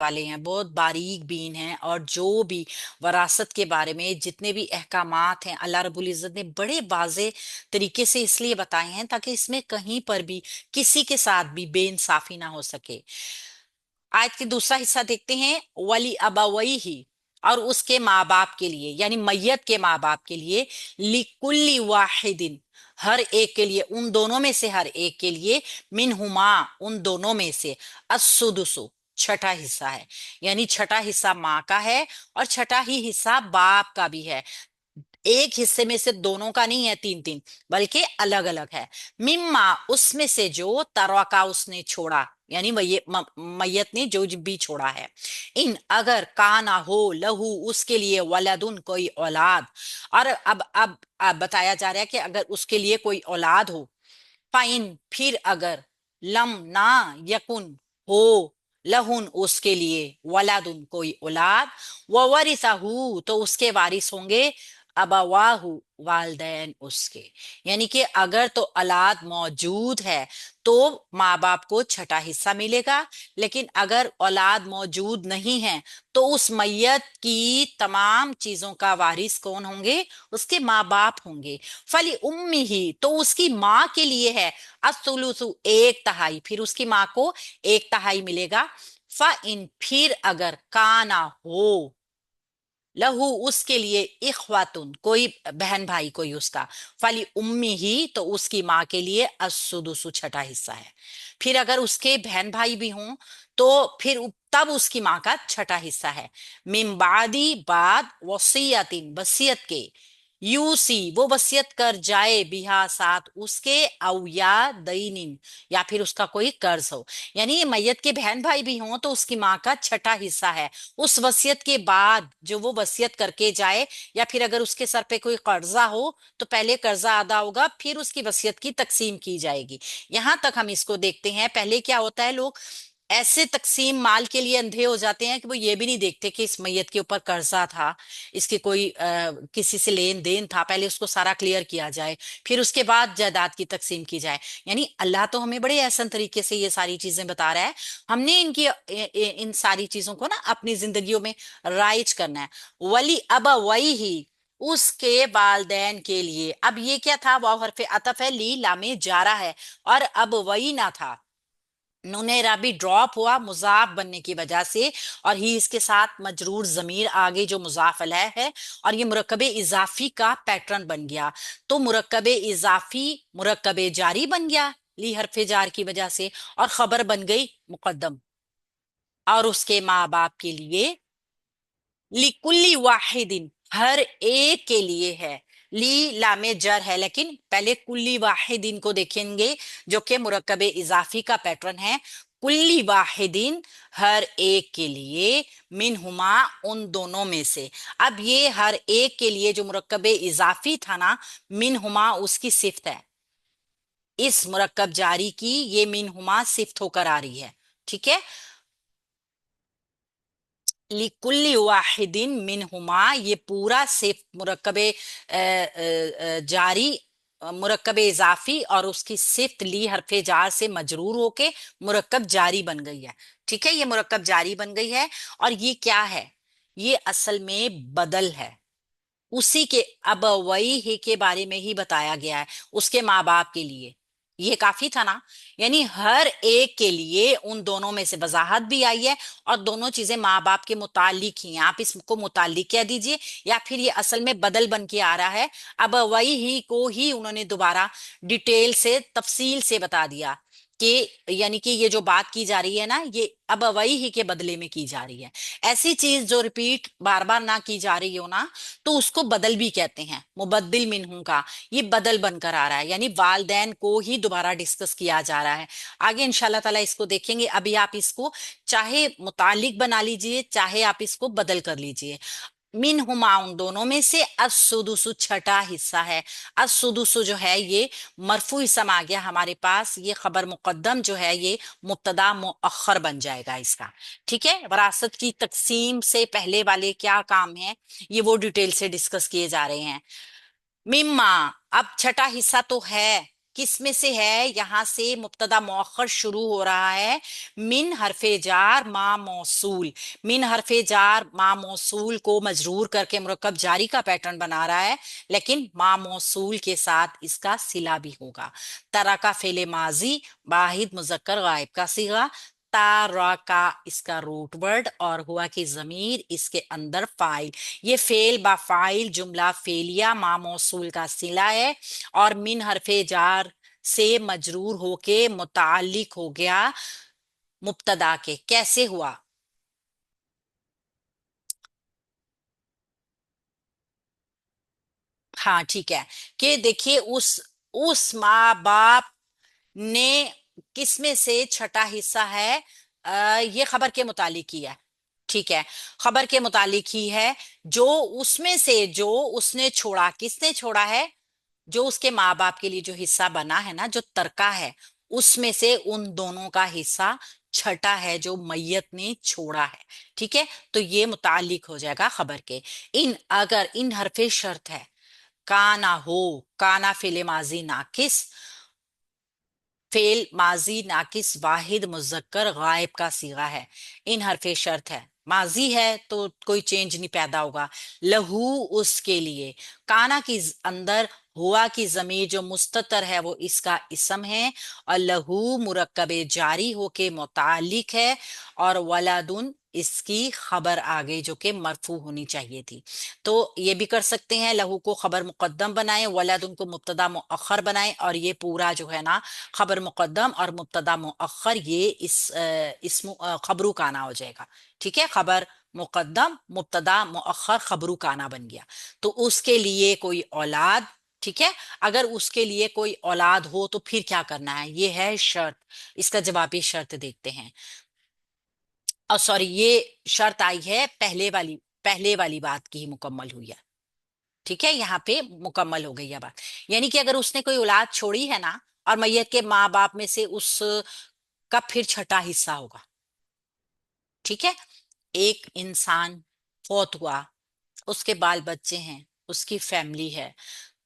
वाले हैं, बहुत बारीक बीन हैं, और जो भी वरासत के बारे में जितने भी अहकामात हैं अल्लाह रब्बुल इज़्ज़त ने बड़े वाज़े तरीके से इसलिए बताए हैं ताकि इसमें कहीं पर भी किसी के साथ भी बेइंसाफी ना हो सके। आयत के दूसरा हिस्सा देखते हैं, वली अबवई ही, और उसके माँ बाप के लिए, यानी मैयत के माँ बाप के लिए, लिकुल्ली वाहिदिन, हर एक के लिए, उन दोनों में से हर एक के लिए, मिनहुमा, उन दोनों में से, अस्सुदुसु, छठा हिस्सा है। यानी छठा हिस्सा माँ का है और छठा ही हिस्सा बाप का भी है। एक हिस्से में से दोनों का नहीं है तीन तीन, बल्कि अलग अलग है। मिम्मा, उसमें से जो तरवा उसने छोड़ा, यानी मैयत ने जो भी छोड़ा है। इन, अगर काना हो लहू, उसके लिए, वलदुन, कोई औलाद। और अब बताया जा रहा है कि अगर उसके लिए कोई औलाद हो, फाइन, फिर अगर, लम, ना, यकुन, हो, लहुन, उसके लिए, वलादुन, कोई औलाद, वरिसहू, तो उसके वारिस होंगे, अबवाहु, वालदैन उसके। यानी कि अगर तो औलाद मौजूद है तो माँ बाप को छठा हिस्सा मिलेगा, लेकिन अगर औलाद मौजूद नहीं है तो उस मैयत की तमाम चीजों का वारिस कौन होंगे? उसके माँ बाप होंगे। फली उम्मी ही, तो उसकी माँ के लिए है, असुलुसु, एक तिहाई, फिर उसकी माँ को एक तिहाई मिलेगा। फ इन, फिर अगर, काना हो, लहू, उसके लिए, इखवातुन, कोई बहन भाई कोई उसका, फली उम्मी ही, तो उसकी माँ के लिए, असुदुसु, छठा हिस्सा है। फिर अगर उसके बहन भाई भी हों तो फिर तब उसकी माँ का छठा हिस्सा है। मिम्बादी, बाद, वसीयतिन, वसीयत के, यूसी, वो वसीयत कर जाए, बिहा, साथ उसके, औ या दईनिन, या फिर उसका कोई कर्ज हो। यानी मैयत के बहन भाई भी हों तो उसकी माँ का छठा हिस्सा है। उस वसीयत के बाद जो वो वसीयत करके जाए, या फिर अगर उसके सर पे कोई कर्जा हो तो पहले कर्जा अदा होगा, फिर उसकी वसीयत की तकसीम की जाएगी। यहां तक हम इसको देखते हैं। पहले क्या होता है, लोग ऐसे तकसीम माल के लिए अंधे हो जाते हैं कि वो ये भी नहीं देखते कि इस मैयत के ऊपर कर्जा था, इसके कोई किसी से लेन देन था, पहले उसको सारा क्लियर किया जाए, फिर उसके बाद जायदाद की तकसीम की जाए। यानी अल्लाह तो हमें बड़े आसान तरीके से ये सारी चीजें बता रहा है। हमने इन सारी चीजों को ना अपनी जिंदगियों में राइज करना है। वली अब वही ही, उसके वालदैन के लिए। अब ये क्या था? वाव हरफे अतफ है, ली लामे जारा है, और अब वही ना था, नूने राबी ड्रॉप हुआ मुजाफ बनने की वजह से, और ही इसके साथ मजरूर जमीर आगे जो मुजाफ अलैह है, और ये मुरक्कबे इजाफी का पैटर्न बन गया। तो मुरक्कबे इजाफी मुरक्कबे जारी बन गया ली हरफे जार की वजह से, और खबर बन गई मुकद्दम। और उसके माँ बाप के लिए, लिकुल्ली वाहिदिन, हर एक के लिए है। ली लामे जर है, लेकिन पहले कुल्ली वाहिदिन को देखेंगे जो कि मुरक्कबे इजाफी का पैटर्न है। कुल्ली वाहिदिन, हर एक के लिए, मिन हुमा, उन दोनों में से। अब ये हर एक के लिए जो मुरक्कबे इजाफी था ना, मिन हुमा उसकी सिफ्त है, इस मुरक्कब जारी की ये मिन हुमा सिफ्त होकर आ रही है। ठीक है, लिकुल्ली वाहिदिन मिनहुमा, ये पूरा सिर्फ मुरक्कबे जारी, मुरक्कबे इजाफी, और उसकी सिफ्त ली हरफे जार से मजरूर होके मुरक्कब जारी बन गई है। ठीक है, ये मुरक्कब जारी बन गई है। और ये क्या है? ये असल में बदल है, उसी के अब वही ही के बारे में ही बताया गया है, उसके माँ बाप के लिए। ये काफी था ना। यानी हर एक के लिए उन दोनों में से वजाहत भी आई है, और दोनों चीजें माँ बाप के मुतालिक ही हैं। आप इसको मुतालिक कह दीजिए, या फिर ये असल में बदल बन के आ रहा है। अब वही ही को ही उन्होंने दोबारा डिटेल से, तफसील से बता दिया कि, यानी कि ये जो बात की जा रही है ना, ये अब वही ही के बदले में की जा रही है। ऐसी चीज जो रिपीट बार बार ना की जा रही हो ना, तो उसको बदल भी कहते हैं, मुबद्दिल मिनहू का। ये बदल बनकर आ रहा है, यानी वालदैन को ही दोबारा डिस्कस किया जा रहा है। आगे इंशाल्लाह ताला इसको देखेंगे। अभी आप इसको चाहे मुतालिक बना लीजिए, चाहे आप इसको बदल कर लीजिए। मिन हुमा, उन दोनों में से, असुदुसु, छठा हिस्सा है। असुदुसु जो है ये मरफू इसम आ गया हमारे पास, ये खबर मुकद्दम जो है ये मुब्तदा मुअख्खर बन जाएगा इसका। ठीक है, वरासत की तकसीम से पहले वाले क्या काम है, ये वो डिटेल से डिस्कस किए जा रहे हैं। मिम्मा, अब छठा हिस्सा तो है, किस में से है? यहां से मुब्तदा मुअख्खर शुरू हो रहा है। मिन हरफे जार मा मौसूल। मिन हरफे जार मा मौसूल को मजरूर करके मुरक्कब जारी का पैटर्न बना रहा है, लेकिन मा मौसूल के साथ इसका सिला भी होगा। तरा का फेले माजी, वाहिद मुजक्कर गायब का सीगा। तारा का इसका रूट वर्ड, और हुआ की जमीर इसके अंदर फाइल। ये फेल बा फाइल जुमला फेलिया मा मौसूल का सिला है, और मिन हरफे जार से मजरूर होके मुताल्लिक हो गया मुब्तदा के। कैसे हुआ? हाँ ठीक है, कि देखिए उस माँ बाप ने किस में से छठा हिस्सा है? ये खबर के मुतालिक ही है। ठीक है, खबर के मुतालिक ही है। जो उसमें से जो उसने छोड़ा, किसने छोड़ा है? जो उसके माँ बाप के लिए जो हिस्सा बना है ना, जो तरका है, उसमें से उन दोनों का हिस्सा छठा है जो मैयत ने छोड़ा है। ठीक है, तो ये मुतालिक हो जाएगा खबर के। इन अगर इन हरफे शर्त है, काना हो, काना फेले माजी नाकिस, फेल माजी नाकिस वाहिद मुजक्कर गायब का सीगा है। इन हरफे शर्त है, माजी है तो कोई चेंज नहीं पैदा होगा। लहू उसके लिए, काना की अंदर हुआ की जमीर जो मुस्ततर है वो इसका इसम है, और लहू मुरक्कबे जारी होके मुतालिक है, और वलादुन इसकी खबर आ गई जो कि मरफू होनी चाहिए थी। तो ये भी कर सकते हैं, लहू को खबर मुकद्दम बनाएं, वलादुन को मुब्तदा मुअख्खर बनाएं, और ये पूरा जो है ना, खबर मुकद्दम और मुब्तदा मुअख्खर, ये खबरू काना हो जाएगा। ठीक है, खबर मुकद्दम मुब्तदा मुअख्खर खबरू काना बन गया। तो उसके लिए कोई औलाद। ठीक है, अगर उसके लिए कोई औलाद हो तो फिर क्या करना है? ये है शर्त। इसका जवाबी शर्त देखते हैं। और सॉरी, ये शर्त आई है पहले वाली बात की ही मुकम्मल हुई है। ठीक है, यहाँ पे मुकम्मल हो गई है बात। यानी कि अगर उसने कोई औलाद छोड़ी है ना, और मैयत के माँ बाप में से उस का फिर छठा हिस्सा होगा। ठीक है, एक इंसान फौत हुआ, उसके बाल बच्चे हैं, उसकी फैमिली है,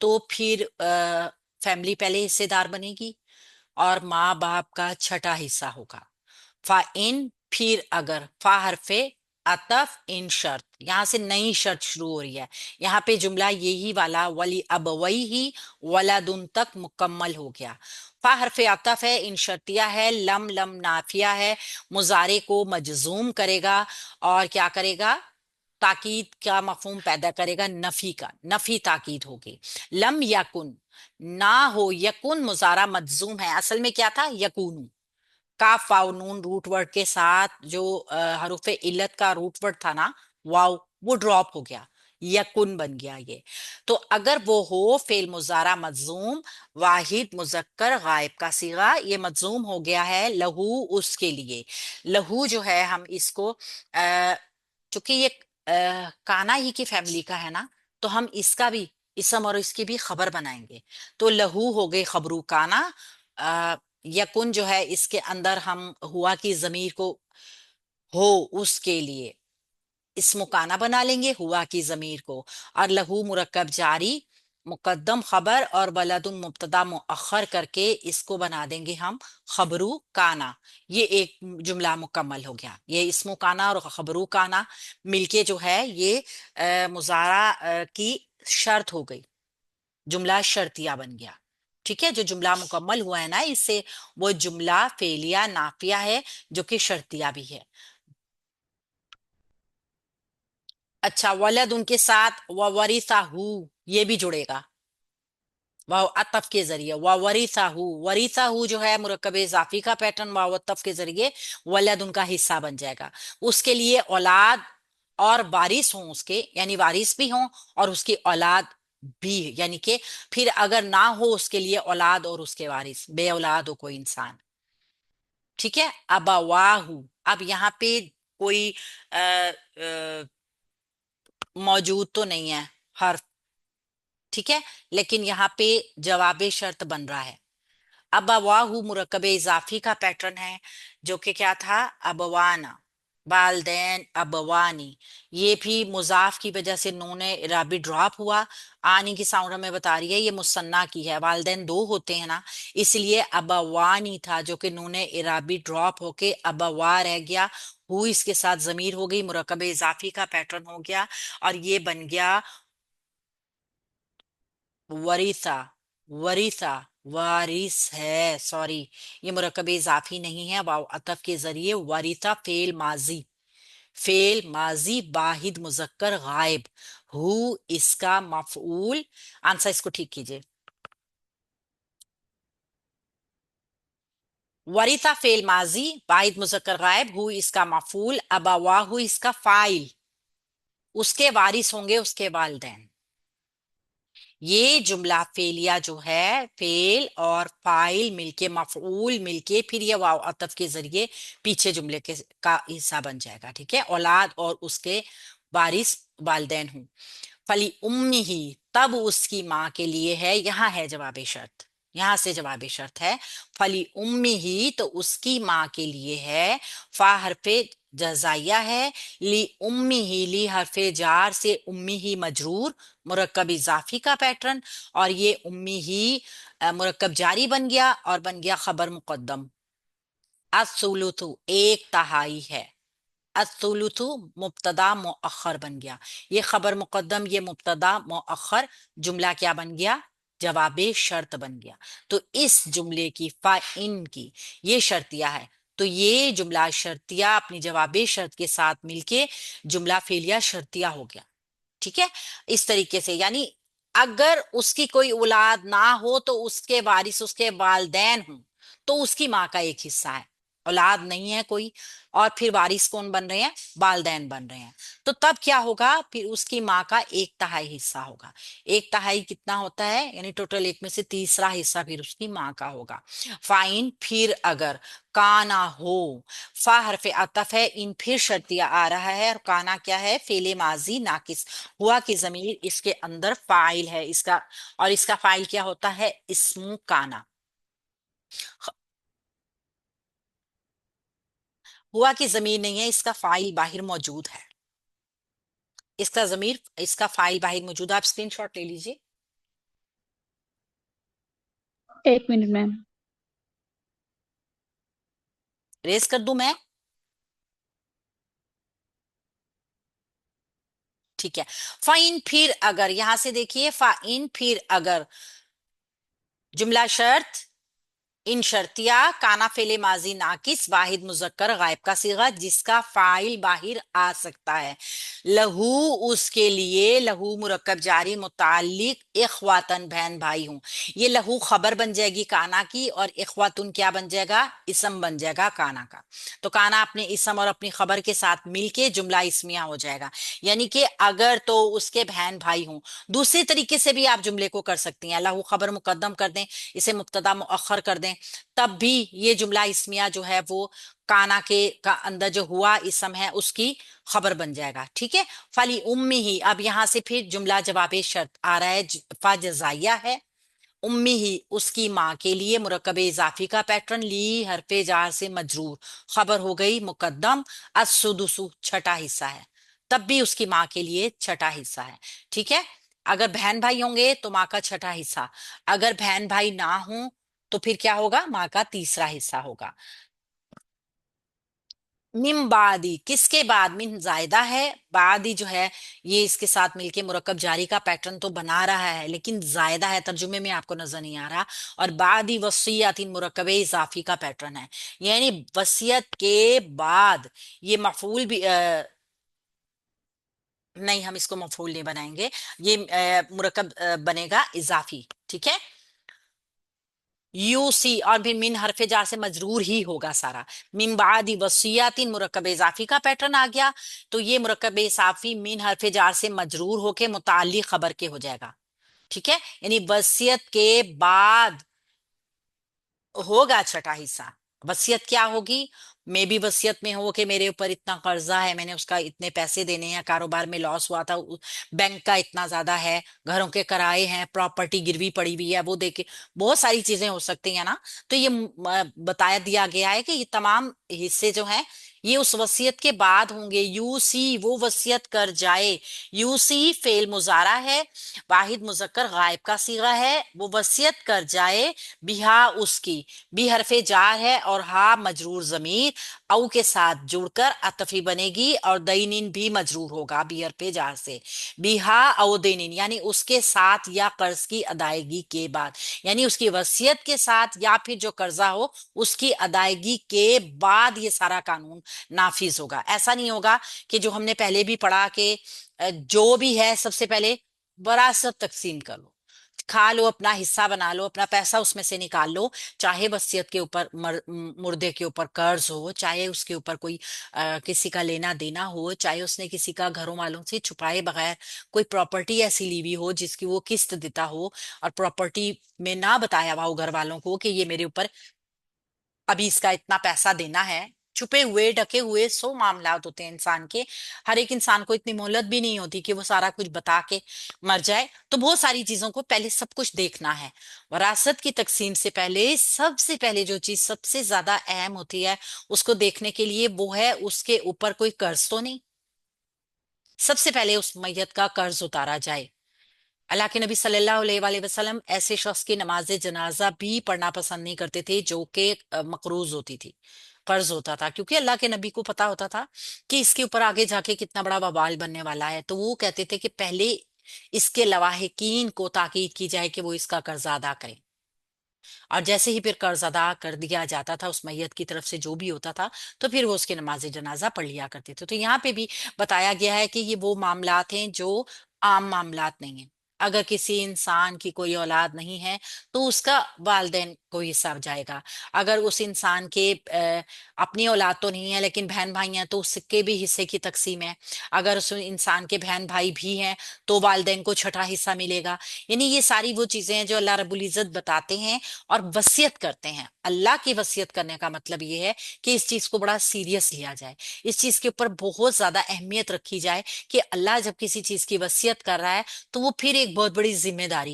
तो फिर फैमिली पहले हिस्सेदार बनेगी, और माँ बाप का छठा हिस्सा होगा। फा इन, फिर अगर, फा हरफे अतफ इन शर्त, यहां से नई शर्त शुरू हो रही है। यहाँ पे जुमला यही वाला वली अब वही ही वलादुन तक मुकम्मल हो गया। फा हरफे अतफ है, इन शर्तिया है, लम लम नाफिया है, मुजारे को मजजूम करेगा, और क्या करेगा? ताकीद का मफहूम पैदा करेगा, नफी का, नफी ताकीद होगी। लम यकुन, ना हो, यकुन मुजारा मजजूम है, असल में क्या था? यकून। काफ वाव नून रूट वर्ड के साथ जो हरूफे इल्लत का रूट वर्ड था ना, वाव, वो ड्रॉप हो गया, यकुन बन गया ये। तो अगर वो हो फेल मुजारा मजूम, वाहिद मुजक्कर गायब का सीगा, ये मजूम हो गया है लहू उसके लिए। लहू जो है, हम इसको चूंकि ये काना ही की फैमिली का है ना, तो हम इसका भी इसम और इसकी भी खबर बनाएंगे। तो लहू हो गई खबरू काना। यकुन जो है, इसके अंदर हम हुआ की जमीर को हो उसके लिए इस्मो काना बना लेंगे, हुआ की जमीर को। और लहू मुरक्कब जारी मुकद्दम खबर और बलदुन मुब्तदा मुअख्खर करके इसको बना देंगे हम खबरू काना। ये एक जुमला मुकम्मल हो गया। ये इस्मो काना और खबरू काना मिलके जो है ये मुजारा की शर्त हो गई, जुमला शर्तिया बन गया। ठीक है, जो जुमला मुकम्मल हुआ है ना इससे, वो जुमला फेलिया नाफिया है, जो कि शर्तिया भी है। अच्छा, वलद उनके साथ वरिसाहू, ये भी जुड़ेगा, वाव अतफ के जरिए। वरिसाहू जो है मुरक्कब इजाफी का पैटर्न, वाव अतफ के जरिए वलद उनका हिस्सा बन जाएगा। उसके लिए औलाद और वारिस हों उसके, यानी वारिस भी हों और उसकी औलाद भी, यानी कि फिर अगर ना हो उसके लिए औलाद और उसके वारिस, बे औलाद हो कोई इंसान। ठीक है, अबवाहू, अब यहाँ पे कोई मौजूद तो नहीं है हर्फ। ठीक है, लेकिन यहाँ पे जवाबे शर्त बन रहा है। अब अबवाहू मुरक्कब इजाफी का पैटर्न है, जो कि क्या था? अबवाना, वालदैन अबवानी, ये भी मुजाफ की वजह से नून इराबी ड्रॉप हुआ। आनी की साउंड हमें बता रही है ये मुसन्ना की है, वालदैन दो होते हैं ना, इसलिए अबवानी था जो कि नून इराबी ड्रॉप होके अबवा रह गया। हु इसके साथ जमीर हो गई, मुरकब इजाफी का पैटर्न हो गया, और ये बन गया वरीसा। वरीसा वारिस है, सॉरी, ये मुरकब इजाफी नहीं है, वाव अतफ के जरिए वरीसा फेल माजी। फेल माजी वाहिद मुजक्कर गायब। हु इसका मफऊल। आंसर इसको ठीक कीजिए। वरीसा फेल माजी वाहिद मुजक्कर गायब, हु इसका मफऊल, अबवाहु इसका फाइल, उसके वारिस होंगे उसके वालिदैन। ये जुमला फेलिया जो है, फेल और फाइल मिलके मफऊल मिलके फिर ये वाव अतफ के जरिए पीछे जुमले के का हिस्सा बन जाएगा। ठीक है, औलाद और उसके वारिस वालदैन हूं। फली उम्मी ही, तब उसकी माँ के लिए है, यहाँ है जवाब शर्त, यहां से जवाब शर्त है। फली उम्मी ही, तो उसकी माँ के लिए है। फा हरफे जजाइया है। ली उम्मी ही, ली हरफे जार से उम्मी ही मजरूर, मुरक्कब इजाफी का पैटर्न। और ये उम्मी ही मुरक्कब जारी बन गया और बन गया खबर मुकद्दम। असुलुतु एक तिहाई है। असुलुतु मुब्तदा मुअख्खर बन गया। ये खबर मुकद्दम, ये मुब्तदा मुअख्खर, जुमला क्या बन गया? जवाबे शर्त बन गया। तो इस जुमले की फाइन की ये शर्तिया है, तो ये जुमला शर्तिया अपनी जवाबे शर्त के साथ मिलके जुमला फेलिया शर्तिया हो गया। ठीक है, इस तरीके से, यानी अगर उसकी कोई औलाद ना हो तो उसके वारिस उसके वालदैन हों, तो उसकी माँ का एक हिस्सा है। औलाद नहीं है कोई, और फिर वारिस कौन बन रहे हैं? वालदैन बन रहे हैं। तो तब क्या होगा? फिर उसकी माँ का एक तिहाई हिस्सा होगा। एक तिहाई कितना होता है? यानी टोटल एक में से तीसरा हिस्सा फिर उसकी माँ का होगा। फाइन फिर अगर काना हो, फा हरफे अतफ है, इन फिर शर्तिया आ रहा है, और काना क्या है? फेले माजी नाकिस, हुआ की जमीर इसके अंदर फाइल है इसका, और इसका फाइल क्या होता है? इस्मु काना। हुआ की जमीर नहीं है, इसका फाइल बाहिर मौजूद है। इसका जमीर, इसका फाइल बाहिर मौजूद है। आप स्क्रीनशॉट ले लीजिए। एक मिनट मैम। रेस कर दूं मैं? ठीक है। फाइन फिर अगर, यहां से देखिए, फाइन फिर अगर, जुमला शर्त, इन शर्तिया, काना फेले माजी नाकिस वाहिद मुजक्कर गायब का सीगा जिसका फाइल बाहिर आ सकता है। लहू उसके लिए, लहू मुरक्कब जारी मुतालिक इखवातन बहन भाई हूं। ये लहू खबर बन जाएगी काना की, और इखवातुन क्या बन जाएगा? इसम बन जाएगा काना का। तो काना अपने इसम और अपनी खबर के साथ मिलके जुमला इसमिया हो जाएगा। यानी कि अगर तो उसके बहन भाई हूं। दूसरे तरीके से भी आप जुमले को कर सकती हैं, लहू खबर मुकद्दम कर दें, इसे मुब्तदा मुअख्खर कर दें, तब भी ये जुमला इस्मिया जो है वो काना के का अंदर जो हुआ इसम है उसकी खबर बन जाएगा। ठीक है। फली उम्मी ही, अब यहां से फिर जुमला जवाबे शर्त आ रहा है, फा जजाइया है। उम्मी ही उसकी माँ के लिए, मुरकब इजाफी का पैटर्न, ली हरफे जार से मजरूर, खबर हो गई मुकद्दम। असुदुसु छठा हिस्सा है, तब भी उसकी माँ के लिए छठा हिस्सा है। ठीक है। अगर बहन भाई होंगे तो माँ का छठा हिस्सा, अगर बहन भाई ना हो तो फिर क्या होगा? माँ का तीसरा हिस्सा होगा। मिम बादी, किसके बाद? मिन जायदा है, बादी जो है ये इसके साथ मिलके मुरक्कब जारी का पैटर्न तो बना रहा है, लेकिन जायदा है, तर्जुमे में आपको नजर नहीं आ रहा। और बादी वसीयत इन मुरक्कब इजाफी का पैटर्न है, यानी वसीयत के बाद ये मफूल भी नहीं, हम इसको मफूल नहीं बनाएंगे, ये मुरक्कब बनेगा इजाफी। ठीक है। यूसी, और फिर मिन हरफे जार से मजरूर ही होगा सारा। मिन बादी वसीयतिन मुरक्कब इजाफी का पैटर्न आ गया, तो ये मुरक्कब इजाफी मिन हरफे जार से मजरूर होके मुताल्लिक खबर के हो जाएगा। ठीक है, यानी वसीयत के बाद होगा छठा हिस्सा। वसीयत क्या होगी? मैं भी वसीयत में हो कि मेरे ऊपर इतना कर्जा है, मैंने उसका इतने पैसे देने हैं, कारोबार में लॉस हुआ था, बैंक का इतना ज्यादा है, घरों के किराए हैं, प्रॉपर्टी गिरवी पड़ी हुई है, वो देके बहुत सारी चीजें हो सकती हैं ना। तो ये बताया दिया गया है कि ये तमाम हिस्से जो हैं ये उस वसीयत के बाद होंगे। यूसी, वो वसीयत कर जाए। यूसी फेल मुजारा है, वाहिद मुजक्कर गायब का सीगा है। वो वसीयत कर जाए, बिहा उसकी, बी हरफे जार है और हा मजरूर जमीर औ के साथ जुड़कर अतफी बनेगी, और दैनिन भी मजरूर होगा बी हरफे जार से। बिहा औ दैनिन यानी उसके साथ या कर्ज की अदायगी के बाद, यानी उसकी वसीयत के साथ या फिर जो कर्जा हो उसकी अदायगी के बाद ये सारा कानून नाफिज होगा। ऐसा नहीं होगा कि जो हमने पहले भी पढ़ा कि जो भी है सबसे पहले वरासत तकसीम कर लो, खा लो, अपना हिस्सा बना लो, अपना पैसा उसमें से निकाल लो। चाहे वसीयत के ऊपर मुर्दे के ऊपर कर्ज हो, चाहे उसके ऊपर कोई किसी का लेना देना हो, चाहे उसने किसी का घरों वालों से छुपाए बगैर कोई प्रॉपर्टी ऐसी ली हुई हो जिसकी वो किस्त देता हो, और प्रॉपर्टी में ना बताया हुआ हो घर वालों को कि ये मेरे ऊपर अभी इसका इतना पैसा देना है। छुपे हुए ढके हुए सौ मामलात होते हैं इंसान के। हर एक इंसान को इतनी मोहलत भी नहीं होती कि वो सारा कुछ बता के मर जाए। तो बहुत सारी चीजों को पहले सब कुछ देखना है। वरासत की तकसीम से पहले सबसे पहले जो चीज सबसे ज्यादा अहम होती है उसको देखने के लिए, वो है उसके ऊपर कोई कर्ज तो नहीं। सबसे पहले उस मैयत का कर्ज उतारा जाए। अल्लाह के नबी सल्लल्लाहु अलैहि वसल्लम ऐसे शख्स की नमाज जनाजा भी पढ़ना पसंद नहीं करते थे जो कि मकरूज होती थी, कर्ज होता था, क्योंकि अल्लाह के नबी को पता होता था कि इसके ऊपर आगे जाके कितना बड़ा बवाल बनने वाला है। तो वो कहते थे कि पहले इसके लवाहिकीन को ताकीद की जाए कि वो इसका कर्जा अदा करें। और जैसे ही फिर कर्ज अदा कर दिया जाता था उस मैयत की तरफ से जो भी होता था, तो फिर वो उसकी नमाज जनाजा पढ़ लिया करते थे। तो यहाँ पे भी बताया गया है कि ये वो मामलात हैं जो आम मामलात नहीं है। अगर किसी इंसान की कोई औलाद नहीं है तो उसका वालदेन को हिस्सा जाएगा। अगर उस इंसान के अपनी औलाद तो नहीं है लेकिन बहन भाई हैं तो उसके भी हिस्से की तकसीम है। अगर उस इंसान के बहन भाई भी हैं तो वालदेन को छठा हिस्सा मिलेगा। यानी ये सारी वो चीजें हैं जो अल्लाह रब्बुल इज्जत बताते हैं और वसीयत करते हैं। अल्लाह की वसीयत करने का मतलब ये है कि इस चीज को बड़ा सीरियस लिया जाए, इस चीज के ऊपर बहुत ज्यादा अहमियत रखी जाए कि अल्लाह जब किसी चीज की वसीयत कर रहा है तो वो फिर एक बहुत बड़ी जिम्मेदारी